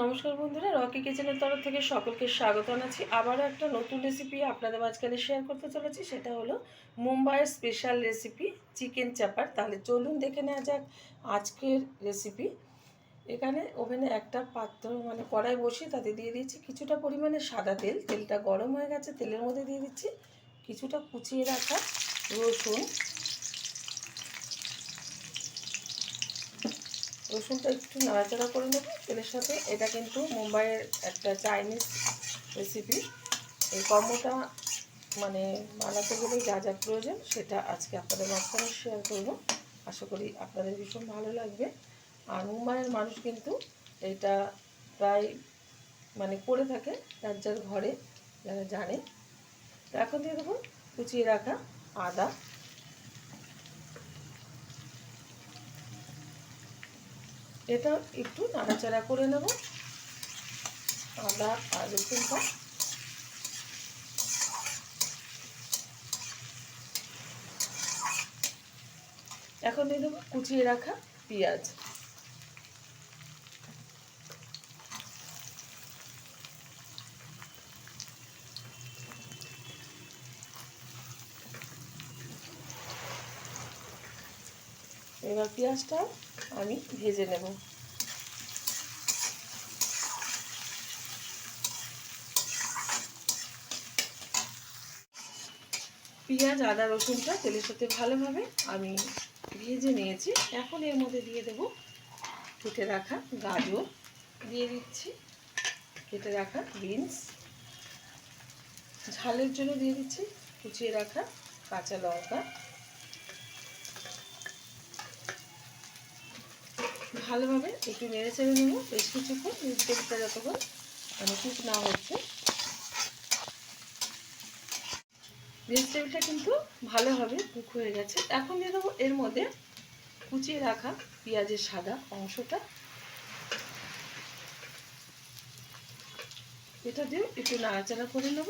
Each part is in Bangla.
নমস্কার বন্ধুরা, রকি কিচেনের তরফ থেকে সকলকে স্বাগত জানাচ্ছি। আবারও একটা নতুন রেসিপি আপনাদের মাঝখানে শেয়ার করতে চলেছি। সেটা হলো মুম্বাইয়ের স্পেশাল রেসিপি চিকেন চাপার। তাহলে চলুন দেখে নেওয়া যাক আজকের রেসিপি। এখানে ওভেনে একটা পাত্র কড়াই বসিয়ে তাতে দিয়ে দিচ্ছি কিছুটা পরিমাণে সাদা তেল। তেলটা গরম হয়ে গেছে, তেলের মধ্যে দিয়ে দিচ্ছি কিছুটা কুচিয়ে রাখা রসুন। রসুনটা একটু নাড়াচাড়া করে নেব তেলের সাথে। এটা কিন্তু মুম্বাইয়ের একটা চাইনিজ রেসিপি। এই কম্বোটা বানাতে গেলে যা যা প্রয়োজন সেটা আজকে আপনাদের মাঝখানে শেয়ার করব। আশা করি আপনাদের ভীষণ ভালো লাগবে। আর মুম্বাইয়ের মানুষ কিন্তু এটা প্রায় করে থাকে যার যার ঘরে, যারা জানে। তো এখন দিয়ে দেবো কুচিয়ে রাখা আদা। এটা একটু নাড়াচাড়া করে নেব আদা আর রসুনটা। এখন দিয়ে দেবো কুচিয়ে রাখা পেঁয়াজ। এবার পেঁয়াজটা আমি ভেজে নেব। পেঁয়াজ আদা রসুনটা তেলের সাথে ভালোভাবে আমি ভেজে নিয়েছি। এখন এর মধ্যে দিয়ে দেব কেটে রাখা গাজর, দিয়ে দিচ্ছি কেটে রাখা বিনস, ঝালের জন্য দিয়ে দিচ্ছি কুচিয়ে রাখা কাঁচা লঙ্কা। ভালোভাবে একটু নেড়ে চেড়ে নেব বেশ কিছুক্ষণ, ভেজিটেবলটা যতক্ষণ কুক না হচ্ছে। ভেজিটেবলটা কিন্তু ভালোভাবে কুক হয়ে গেছে। এখন দিয়ে দেবো এর মধ্যে কুচিয়ে রাখা পেঁয়াজের সাদা অংশটা। এটা দিয়ে একটু নাড়াচাড়া করে নেব।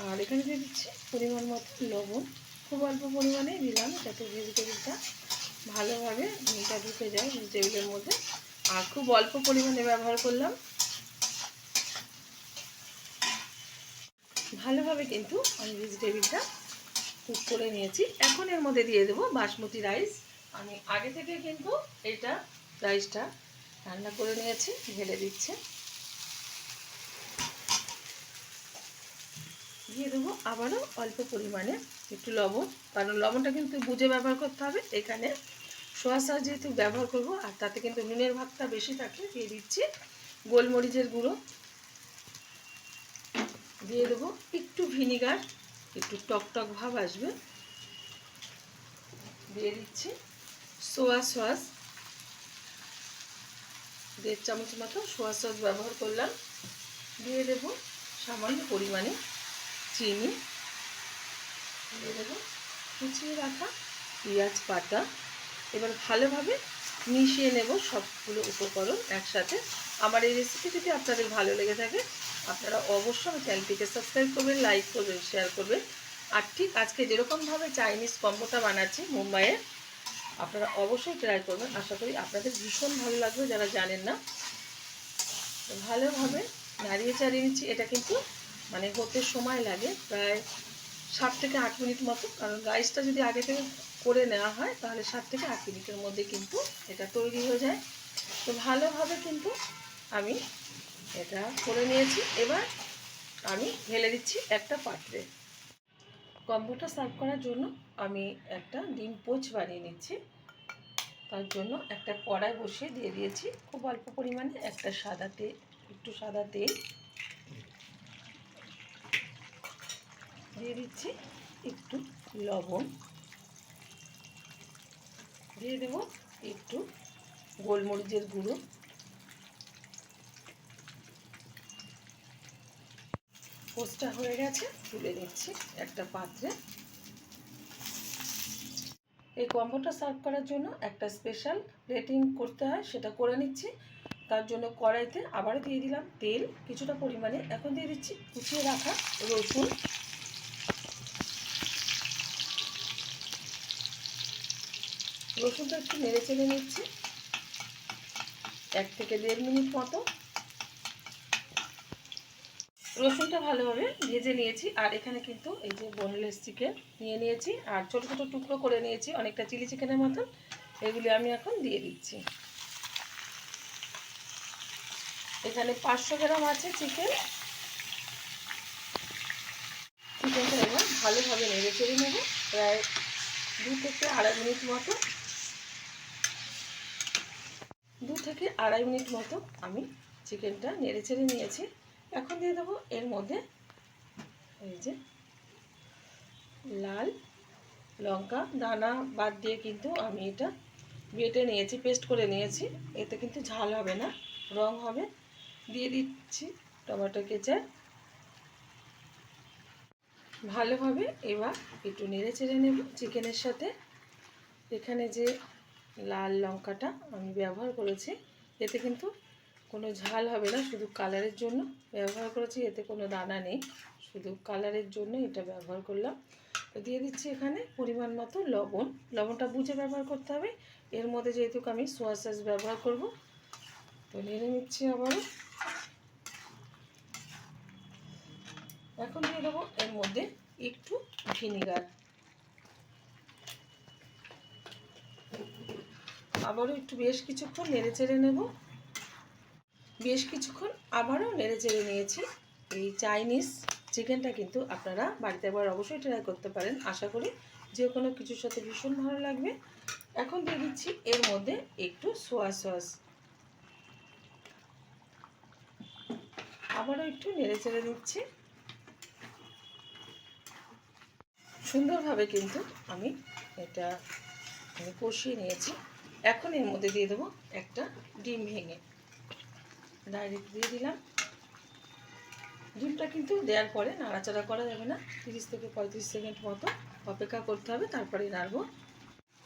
আর এখানে দিয়ে দিচ্ছি পরিমাণ মতো লবণ। খুব অল্প পরিমাণেই দিলাম যাতে ভেজিটেবলটা ভালোভাবে নুনটা ঢুকে যায় ভেজিটেবলের মধ্যে। আর খুব অল্প পরিমাণে ব্যবহার করলাম। ভালোভাবে কিন্তু আমি ভেজিটেবলটা কুক করে নিয়েছি। এখন এর মধ্যে দিয়ে দেবো বাসমতি রাইস। আমি আগে থেকে কিন্তু এটা রাইসটা রান্না করে নিয়েছি, ঢেলে দিচ্ছে। দিয়ে দেবো আবারও অল্প পরিমাণে একটু লবণ, কারণ লবণটা কিন্তু বুঝে ব্যবহার করতে হবে। এখানে সোয়া সস যেহেতু ব্যবহার করব আর তাতে কিন্তু নুনের ভাগটা বেশি থাকে। দিয়ে দিচ্ছি গোলমরিচের গুঁড়ো, দিয়ে দেবো একটু ভিনিগার, একটু টক টক ভাব আসবে। দিয়ে দিচ্ছি সোয়া সস, 1.5 চামচ মতো সোয়া সস ব্যবহার করলাম। দিয়ে দেবো সামান্য পরিমাণে চিনি, দিয়ে দেবো কুচিয়ে রাখা পেঁয়াজ বাটা। এবার ভালোভাবে মিশিয়ে নেব সবগুলো উপকরণ একসাথে। আমার এই রেসিপি যদি আপনাদের ভালো লেগে থাকে আপনারা অবশ্যই আমার চ্যানেলটিকে সাবস্ক্রাইব করবেন, লাইক করবেন, শেয়ার করবেন। আর ঠিক আজকে যেরকমভাবে চাইনিজ কম্বোটা বানাচ্ছি মুম্বাইয়ে, আপনারা অবশ্যই ট্রাই করবেন। আশা করি আপনাদের ভীষণ ভালো লাগবে যারা জানেন না। ভালোভাবে নাড়িয়ে চাড়িয়ে নিচ্ছি। এটা কিন্তু হতে সময় লাগে প্রায় 7 থেকে 8 মিনিট মতো, কারণ রাইসটা যদি আগে থেকে করে নেওয়া হয় তাহলে 7 থেকে 8 মিনিটের মধ্যে কিন্তু এটা তৈরি হয়ে যায়। তো ভালোভাবে কিন্তু আমি এটা করে নিয়েছি। এবার আমি ঢেলে দিচ্ছি একটা পাত্রে। কম্বোটা সার্ভ করার জন্য আমি একটা ডিম পোচ বানিয়ে নিচ্ছি। তার জন্য একটা কড়াই বসিয়ে দিয়ে দিয়েছি খুব অল্প পরিমাণে একটু সাদা তেল দিয়ে দিচ্ছি, একটু লবণ দিয়ে দেব, একটু গোলমরিচের গুঁড়ো, পোস্টটা হয়ে গেছে, তুলে নিচ্ছি একটা পাত্রে। এই কম্বোটা সার্ভ করার জন্য একটা স্পেশাল প্লেটিং করতে হয়, সেটা করে নিচ্ছি। তার জন্য কড়াইতে আবারও দিয়ে দিলাম তেল কিছুটা পরিমাণে। এখন দিয়ে দিচ্ছি কুচিয়ে রাখা রসুন। রসুনটা একটু নেড়ে চেড়ে নিচ্ছি 1 থেকে 1.5 মিনিট মতো। রসুনটা ভালোভাবে ভেজে নিয়েছি। আর এখানে কিন্তু এই যে বোনলেস চিকেন নিয়ে নিয়েছি আর ছোটো ছোটো টুকরো করে নিয়েছি, অনেকটা চিলি চিকেনের মতন। এগুলি আমি এখন দিয়ে দিচ্ছি। এখানে 500 গ্রাম আছে চিকেন। চিকেনটা এবার ভালোভাবে নেড়ে চেড়ে নেব প্রায় 2 থেকে আড়াই মিনিট মতো। 2 থেকে আড়াই মিনিট মতো আমি চিকেনটা নেড়ে চেড়ে নিয়েছি। এখন দিয়ে দেবো এর মধ্যে এই যে লাল লঙ্কা দানা বাদ দিয়ে কিন্তু আমি এটা বেটে নিয়েছি, পেস্ট করে নিয়েছি। এতে কিন্তু ঝাল হবে না, রং হবে। দিয়ে দিচ্ছি টমেটো কেচাপ। ভালোভাবে এবার একটু নেড়ে চেড়ে নেব চিকেনের সাথে। এখানে যে লাল লঙ্কাটা আমি ব্যবহার করেছি, এতে কিন্তু কোনো ঝাল হবে না, শুধু কালারের জন্য ব্যবহার করেছি। এতে কোনো দানা নেই, শুধু কালারের জন্য এটা ব্যবহার করলাম। তো দিয়ে দিচ্ছি এখানে পরিমাণ মতো লবণ। লবণটা বুঝে ব্যবহার করতে হবে। এর মধ্যে যেহেতু আমি সোয়া সস ব্যবহার করব, তো নেড়ে নিচ্ছি আবারও। এখন দিয়ে দেবো এর মধ্যে একটু ভিনিগার। আবারও একটু বেশ কিছুক্ষণ নেড়ে চেড়ে নেব। বেশ কিছুক্ষণ আবারও নেড়ে চেড়ে নিয়েছি। এই চাইনিজ চিকেনটা কিন্তু আপনারা বাড়িতে একবার অবশ্যই ট্রাই করতে পারেন। আশা করি যে কোনো কিছুর সাথে ভীষণ ভালো লাগবে। এখন দিয়ে দিচ্ছি এর মধ্যে একটু সোয়া সস। আবারও একটু নেড়ে চেড়ে দিচ্ছি। সুন্দরভাবে কিন্তু আমি এটা কষিয়ে নিয়েছি। এখন এর মধ্যে দিয়ে দেবো একটা ডিম ভেঙে, ডাইরেক্ট দিয়ে দিলাম। ডিমটা কিন্তু দেওয়ার পরে নাড়াচাড়া করা যাবে না, 30 থেকে 35 সেকেন্ড মতো অপেক্ষা করতে হবে, তারপরে নাড়ব।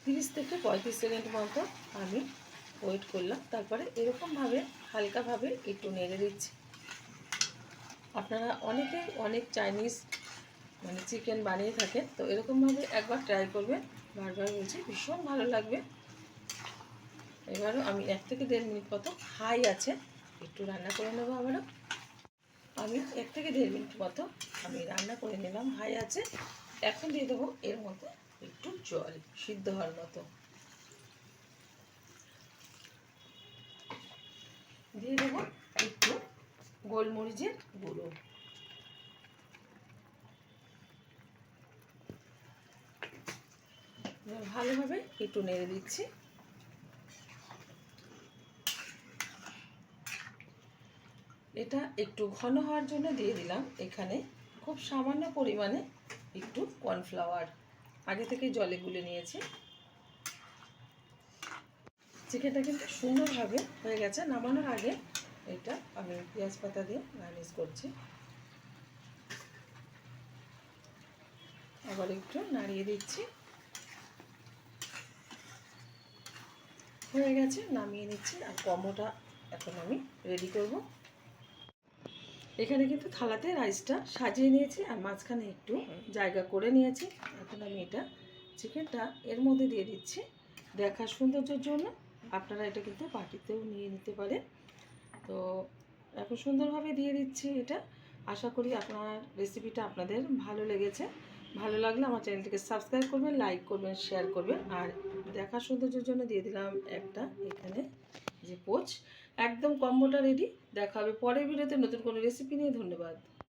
30 থেকে 35 সেকেন্ড মতো আমি ওয়েট করলাম। তারপরে এরকমভাবে হালকাভাবে একটু নেড়ে দিচ্ছি। আপনারা অনেকেই অনেক চাইনিজ চিকেন বানিয়ে থাকেন, তো এরকমভাবে একবার ট্রাই করবেন। বারবার বলছি, ভীষণ ভালো লাগবে। এবারও আমি 1 থেকে 1.5 মিনিট মতো হাই আছে একটু রান্না করে নেবো। আবারও আমি 1 থেকে 1.5 মিনিট মতো আমি রান্না করে নিলাম হাই আছে। এখন দিয়ে দেবো এর মধ্যে একটু জল, সিদ্ধ হওয়ার মতো দিয়ে দেবো। একটু গোলমরিচের গুঁড়ো। ভালোভাবে একটু নেড়ে দিচ্ছি। এটা একটু ঘন হওয়ার জন্য দিয়ে দিলাম এখানে খুব সামান্য পরিমাণে একটু কর্নফ্লাওয়ার, আগে থেকে জলে গুলে নিয়েছি। চিকেনটা কিন্তু সুন্দরভাবে হয়ে গেছে। নামানোর আগে এটা আমি পেঁয়াজ পাতা দিয়ে গার্নিশ করছি। আবার একটু নাড়িয়ে দিচ্ছি। হয়ে গেছে, নামিয়ে নিচ্ছি। আর কম্বোটা এখন আমি রেডি করব। এখানে কিন্তু থালাতে রাইসটা সাজিয়ে নিয়েছি আর মাঝখানে একটু জায়গা করে নিয়েছি। এখন আমি এটা চিকেনটা এর মধ্যে দিয়ে দিচ্ছি দেখার সৌন্দর্যের জন্য। আপনারা এটা কিন্তু বাটিতেও নিয়ে নিতে পারেন। তো এখন সুন্দরভাবে দিয়ে দিচ্ছি এটা। আশা করি আপনার রেসিপিটা আপনাদের ভালো লেগেছে। ভালো লাগলে আমার চ্যানেলটিকে সাবস্ক্রাইব করবেন, লাইক করবেন, শেয়ার করবেন। আর দেখার সৌন্দর্যের জন্য দিয়ে দিলাম একটা এখানে যে পোচ। একদম কম্বোটা রেডি। দেখা হবে পরের ভিডিওতে নতুন কোনো রেসিপি নিয়ে। ধন্যবাদ।